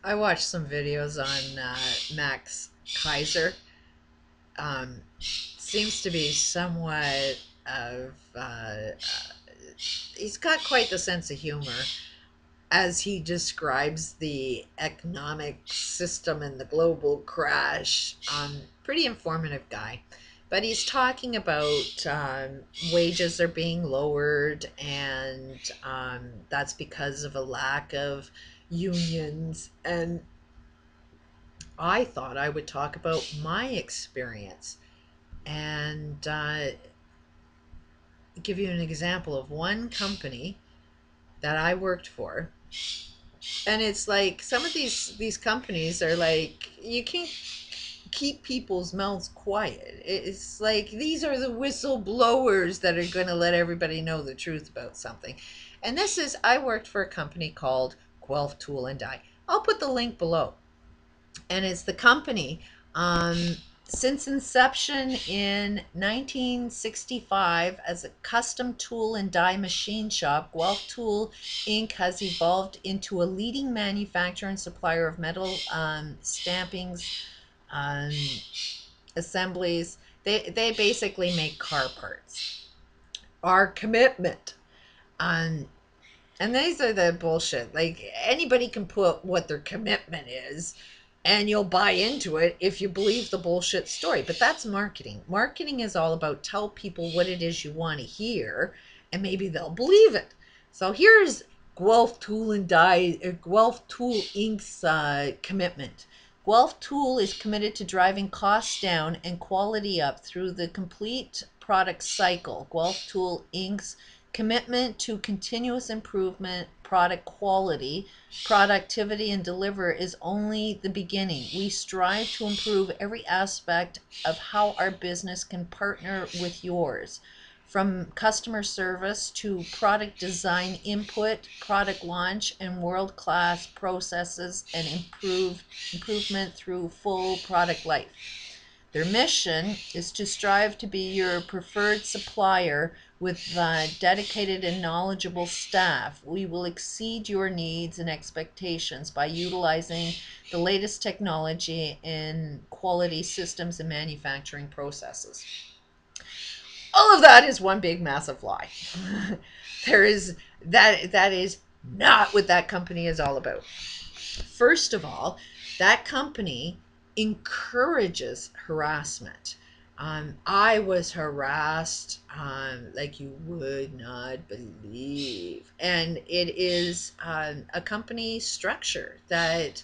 I watched some videos on Max Kaiser. Seems to be somewhat of he's got quite the sense of humor as he describes the economic system and the global crash. Pretty informative guy. But he's talking about wages are being lowered, and that's because of a lack of unions. And I thought I would talk about my experience and give you an example of one company that I worked for. And it's like some of these companies are like you can't keep people's mouths quiet. It's like these are the whistleblowers that are going to let everybody know the truth about something. And this is I worked for a company called Guelph Tool and Die. I'll put the link below. And it's the company since inception in 1965 as a custom tool and die machine shop. Guelph Tool Inc. has evolved into a leading manufacturer and supplier of metal stampings, um, assemblies. They basically make car parts. Our commitment on and these are the bullshit. Like anybody can put what their commitment is and you'll buy into it if you believe the bullshit story. But that's marketing. Marketing is all about tell people what it is you want to hear and maybe they'll believe it. So here's Guelph Tool and Die, Guelph Tool Inc.'s commitment. Guelph Tool is committed to driving costs down and quality up through the complete product cycle. Guelph Tool Inc.'s commitment to continuous improvement, product quality, productivity, and deliver is only the beginning. We strive to improve every aspect of how our business can partner with yours, from customer service to product design input, product launch, and world-class processes and improvement through full product life. Their mission is to strive to be your preferred supplier with dedicated and knowledgeable staff. We will exceed your needs and expectations by utilizing the latest technology in quality systems and manufacturing processes. All of that is one big massive lie. There is that is not what that company is all about. First of all, that company encourages harassment. I was harassed like you would not believe. And it is a company structure that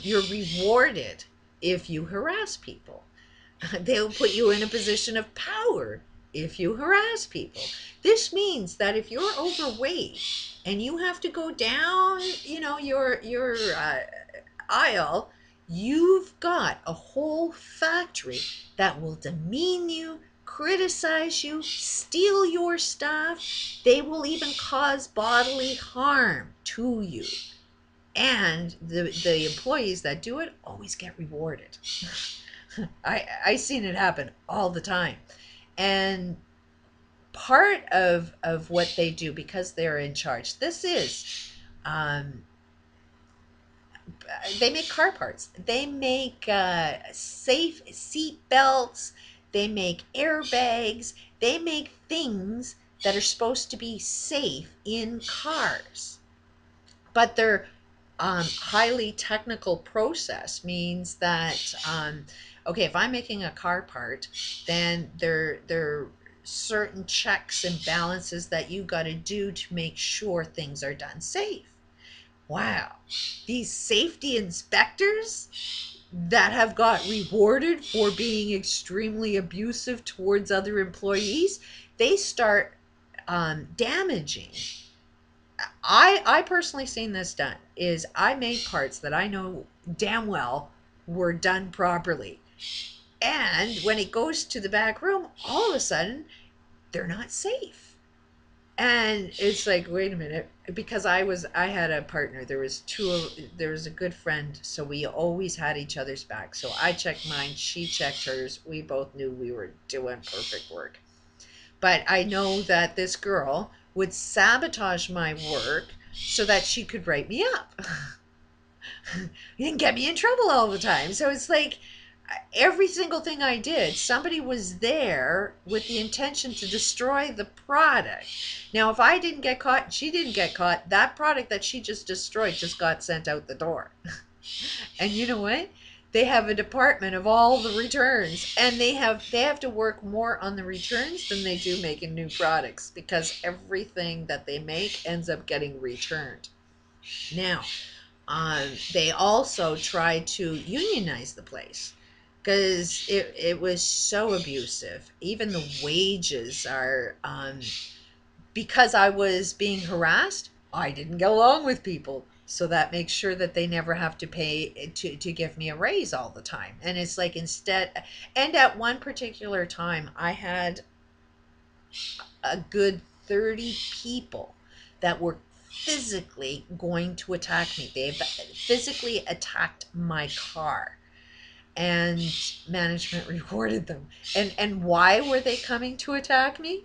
you're rewarded if you harass people. They'll put you in a position of power if you harass people. This means that if you're overweight and you have to go down, your aisle, you've got a whole factory that will demean you, criticize you, steal your stuff. They will even cause bodily harm to you. And the employees that do it always get rewarded. I seen it happen all the time. And part of what they do, because they're in charge, this is they make car parts. They make safe seat belts. They make airbags. They make things that are supposed to be safe in cars. But their highly technical process means that, okay, if I'm making a car part, then there are certain checks and balances that you got to do to make sure things are done safe. Wow, these safety inspectors that have got rewarded for being extremely abusive towards other employees, they start damaging. I personally seen this done. Is I made parts that I know damn well were done properly. And when it goes to the back room, all of a sudden, they're not safe. And it's like, wait a minute, because I had a partner. There was a good friend, so we always had each other's back. So I checked mine, she checked hers. We both knew we were doing perfect work. But I know that this girl would sabotage my work so that she could write me up. You didn't get me in trouble all the time. So it's like every single thing I did, somebody was there with the intention to destroy the product. Now, if I didn't get caught and she didn't get caught, that product that she just destroyed just got sent out the door. And you know what? They have a department of all the returns, and they have to work more on the returns than they do making new products, because everything that they make ends up getting returned. Now, they also tried to unionize the place because it was so abusive. Even the wages are, because I was being harassed, I didn't get along with people. So that makes sure that they never have to pay to give me a raise all the time. And it's like instead, and at one particular time, I had a good 30 people that were physically going to attack me. They physically attacked my car, and management rewarded them. And why were they coming to attack me?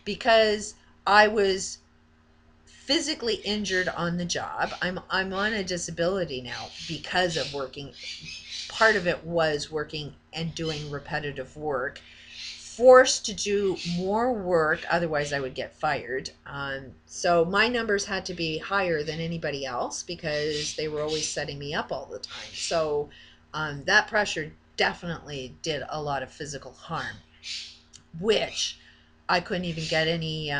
Because I was physically injured on the job. I'm on a disability now because of working. Part of it was working and doing repetitive work, forced to do more work, otherwise I would get fired. So my numbers had to be higher than anybody else because they were always setting me up all the time. So that pressure definitely did a lot of physical harm, which I couldn't even get any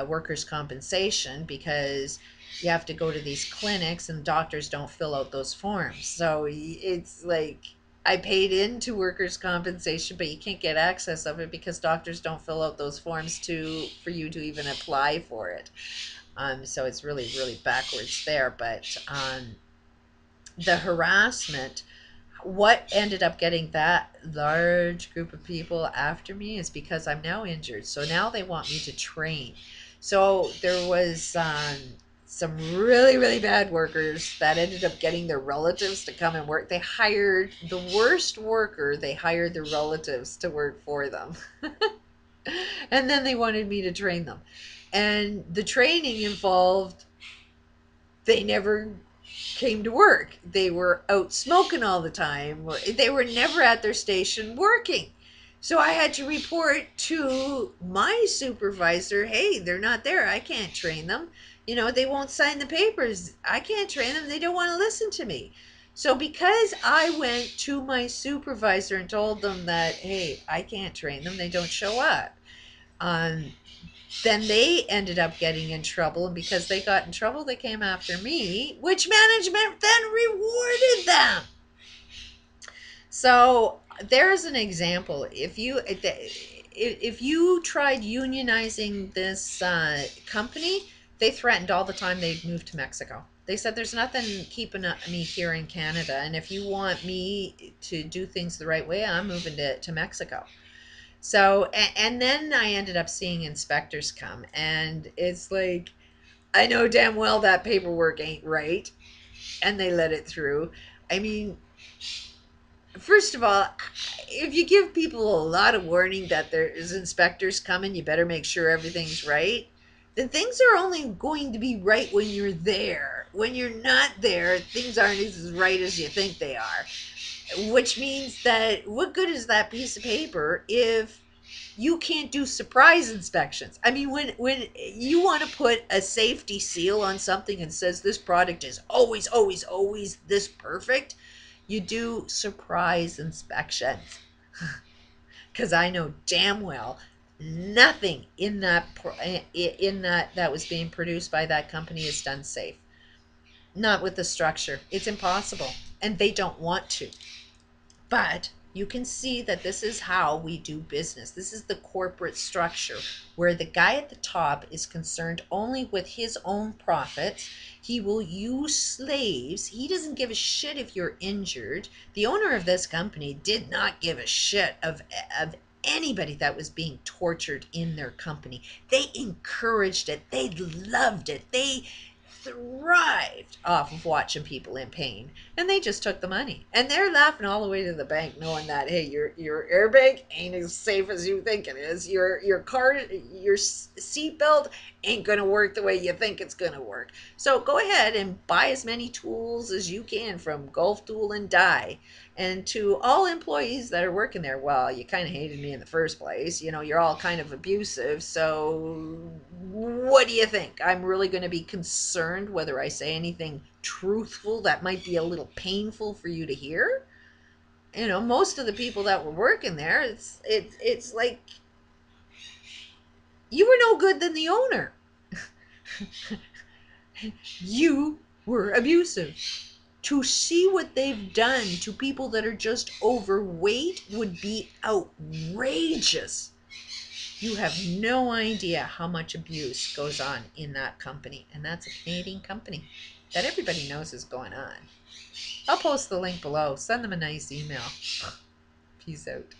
workers' compensation because you have to go to these clinics and doctors don't fill out those forms. So it's like I paid into workers' compensation, but you can't get access of it because doctors don't fill out those forms for you to even apply for it. So it's really, really backwards there. But the harassment, what ended up getting that large group of people after me is because I'm now injured. So now they want me to train. So there was some really, really bad workers that ended up getting their relatives to come and work. They hired the worst worker. They hired their relatives to work for them. And then they wanted me to train them. And the training involved, they never came to work. They were out smoking all the time. They were never at their station working. So I had to report to my supervisor, hey, they're not there. I can't train them. You know, they won't sign the papers. I can't train them. They don't want to listen to me. So because I went to my supervisor and told them that, hey, I can't train them, they don't show up. Then they ended up getting in trouble, and because they got in trouble, they came after me, which management then rewarded them. So there's an example. If you tried unionizing this company, they threatened all the time they'd move to Mexico. They said there's nothing keeping me here in Canada, and if you want me to do things the right way, I'm moving to Mexico. So, and then I ended up seeing inspectors come, and it's like, I know damn well that paperwork ain't right, and they let it through. I mean, first of all, if you give people a lot of warning that there's inspectors coming, you better make sure everything's right, then things are only going to be right when you're there. When you're not there, things aren't as right as you think they are. Which means that what good is that piece of paper if you can't do surprise inspections? I mean, when you want to put a safety seal on something and says this product is always, always, always this perfect, you do surprise inspections. Because I know damn well nothing in that was being produced by that company is done safe. Not with the structure. It's impossible, and they don't want to. But you can see that this is how we do business. This is the corporate structure where the guy at the top is concerned only with his own profits. He will use slaves. He doesn't give a shit if you're injured. The owner of this company did not give a shit of anybody that was being tortured in their company. They encouraged it. They loved it. thrived off of watching people in pain, and they just took the money, and they're laughing all the way to the bank, knowing that, hey, your airbag ain't as safe as you think it is. Your car, your seatbelt ain't gonna work the way you think it's gonna work. So go ahead and buy as many tools as you can from Guelph Tool and Die. And to all employees that are working there, well, you kind of hated me in the first place. You know, you're all kind of abusive. So what do you think? I'm really going to be concerned whether I say anything truthful that might be a little painful for you to hear? You know, most of the people that were working there, it's like you were no good than the owner. You were abusive. To see what they've done to people that are just overweight would be outrageous. You have no idea how much abuse goes on in that company. And that's a Canadian company that everybody knows is going on. I'll post the link below. Send them a nice email. Peace out.